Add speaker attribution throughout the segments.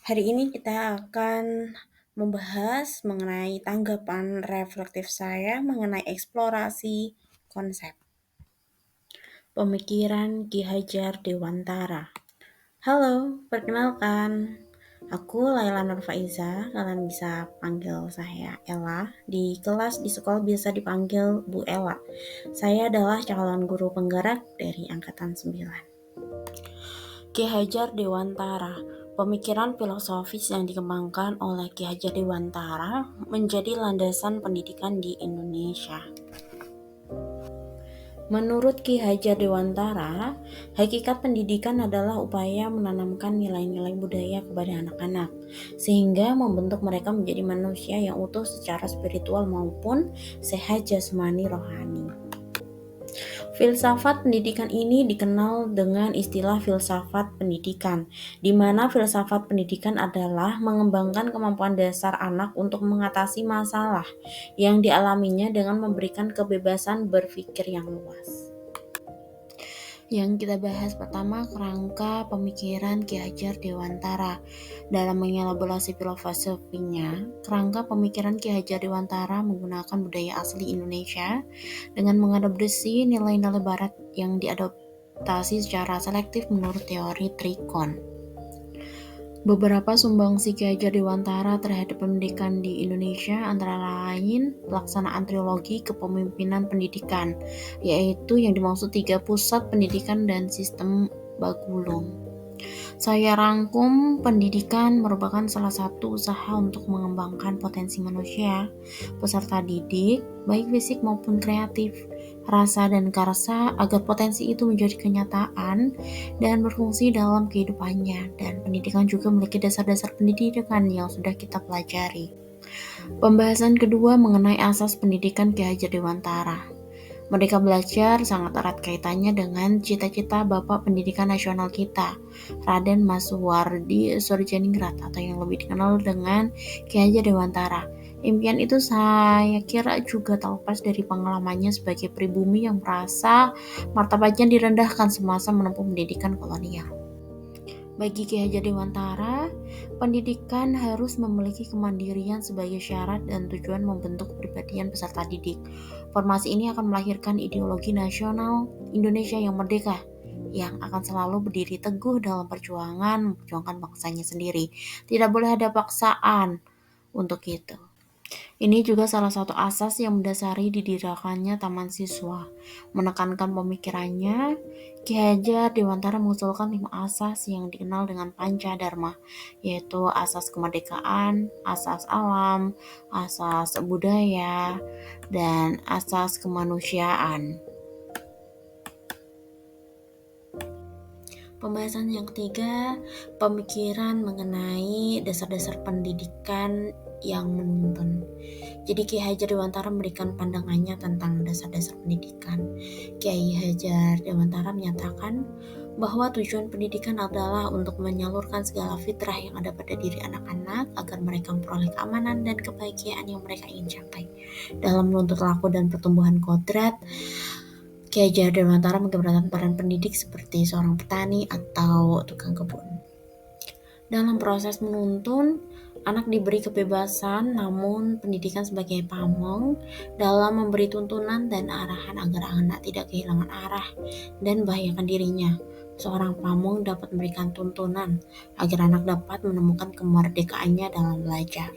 Speaker 1: Hari ini kita akan membahas mengenai tanggapan reflektif saya mengenai eksplorasi konsep pemikiran Ki Hajar Dewantara. Halo, perkenalkan. Aku Laila Nurfaiza, kalian bisa panggil saya Ella. Di kelas di sekolah biasa dipanggil Bu Ella. Saya adalah calon guru penggerak dari angkatan 9. Ki Hajar Dewantara. Pemikiran filosofis yang dikembangkan oleh Ki Hajar Dewantara menjadi landasan pendidikan di Indonesia. Menurut Ki Hajar Dewantara, hakikat pendidikan adalah upaya menanamkan nilai-nilai budaya kepada anak-anak, sehingga membentuk mereka menjadi manusia yang utuh secara spiritual maupun sehat jasmani rohani. Filsafat pendidikan ini dikenal dengan istilah filsafat pendidikan, di mana filsafat pendidikan adalah mengembangkan kemampuan dasar anak untuk mengatasi masalah yang dialaminya dengan memberikan kebebasan berpikir yang luas. Yang kita bahas pertama, kerangka pemikiran Ki Hajar Dewantara. Dalam mengelaborasi filosofinya, kerangka pemikiran Ki Hajar Dewantara menggunakan budaya asli Indonesia dengan mengadopsi nilai-nilai barat yang diadoptasi secara selektif menurut teori Trikon. Beberapa sumbangsi Ki Hajar Dewantara terhadap pendidikan di Indonesia antara lain pelaksanaan trilogi kepemimpinan pendidikan, yaitu yang dimaksud 3 pusat pendidikan dan sistem Bagulung. Saya rangkum, pendidikan merupakan salah satu usaha untuk mengembangkan potensi manusia, peserta didik, baik fisik maupun kreatif, rasa dan karsa agar potensi itu menjadi kenyataan dan berfungsi dalam kehidupannya. Dan pendidikan juga memiliki dasar-dasar pendidikan yang sudah kita pelajari. Pembahasan kedua mengenai asas pendidikan Ki Hajar Dewantara. Merdeka Belajar sangat erat kaitannya dengan cita-cita Bapak Pendidikan Nasional kita, Raden Mas Suwardi Surjaningrat atau yang lebih dikenal dengan Ki Hajar Dewantara. Impian itu saya kira juga tak lepas dari pengalamannya sebagai pribumi yang merasa martabatnya direndahkan semasa menempuh pendidikan kolonial. Bagi Ki Hajar Dewantara, pendidikan harus memiliki kemandirian sebagai syarat dan tujuan membentuk kepribadian peserta didik. Formasi ini akan melahirkan ideologi nasional Indonesia yang merdeka, yang akan selalu berdiri teguh dalam memperjuangkan bangsanya sendiri. Tidak boleh ada paksaan untuk itu. Ini juga salah satu asas yang mendasari didirikannya Taman Siswa. Menekankan pemikirannya, Ki Hajar Dewantara mengusulkan 5 asas yang dikenal dengan Pancadharma, yaitu asas kemerdekaan, asas alam, asas budaya, dan asas kemanusiaan. Pembahasan yang ketiga, pemikiran mengenai dasar-dasar pendidikan yang menuntun. Jadi Ki Hajar Dewantara memberikan pandangannya tentang dasar-dasar pendidikan. Kiai Hajar Dewantara menyatakan bahwa tujuan pendidikan adalah untuk menyalurkan segala fitrah yang ada pada diri anak-anak agar mereka memperoleh keamanan dan kebahagiaan yang mereka ingin capai. Dalam menuntut laku dan pertumbuhan kodrat, Ki Hajar Dewantara menggambarkan peran pendidik seperti seorang petani atau tukang kebun. Dalam proses menuntun, anak diberi kebebasan, namun pendidikan sebagai pamong dalam memberi tuntunan dan arahan agar anak tidak kehilangan arah dan membahayakan dirinya. Seorang pamong dapat memberikan tuntunan agar anak dapat menemukan kemerdekaannya dalam belajar.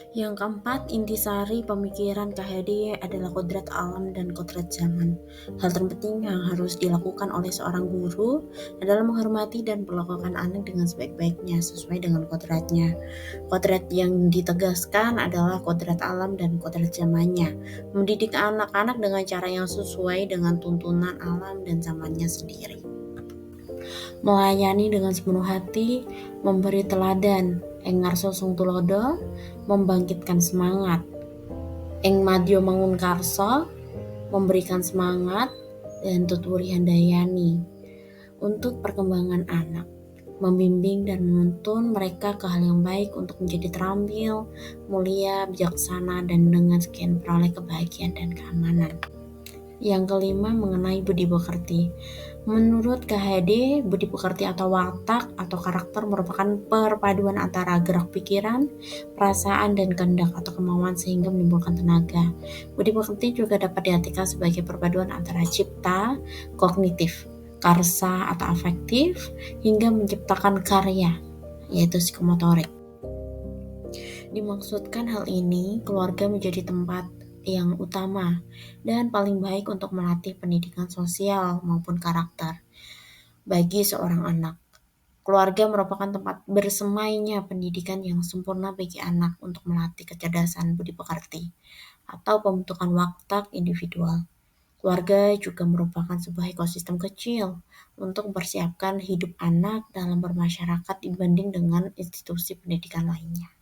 Speaker 1: Yang keempat, intisari pemikiran KHD adalah kodrat alam dan kodrat zaman. Hal terpenting yang harus dilakukan oleh seorang guru adalah menghormati dan memperlakukan anak dengan sebaik-baiknya sesuai dengan kodratnya. Kodrat yang ditegaskan adalah kodrat alam dan kodrat zamannya. Mendidik anak-anak dengan cara yang sesuai dengan tuntunan alam dan zamannya sendiri. Melayani dengan sepenuh hati, memberi teladan, Engarso sung tulodo, membangkitkan semangat. Eng madyo mangunkarso, memberikan semangat, dan tuturi handayani. Untuk perkembangan anak, membimbing dan menuntun mereka ke hal yang baik untuk menjadi terampil, mulia, bijaksana, dan dengan sekian peroleh kebahagiaan dan keamanan. Yang kelima, mengenai budi pekerti. Menurut KHD, budi pekerti atau watak atau karakter merupakan perpaduan antara gerak pikiran, perasaan, dan kehendak atau kemauan sehingga menimbulkan tenaga. Budi pekerti juga dapat diartikan sebagai perpaduan antara cipta, kognitif, karsa atau afektif, hingga menciptakan karya, yaitu psikomotorik. Dimaksudkan hal ini, keluarga menjadi tempat yang utama dan paling baik untuk melatih pendidikan sosial maupun karakter bagi seorang anak. Keluarga merupakan tempat bersemainya pendidikan yang sempurna bagi anak untuk melatih kecerdasan budi pekerti atau pembentukan watak individual. Keluarga juga merupakan sebuah ekosistem kecil untuk mempersiapkan hidup anak dalam bermasyarakat dibanding dengan institusi pendidikan lainnya.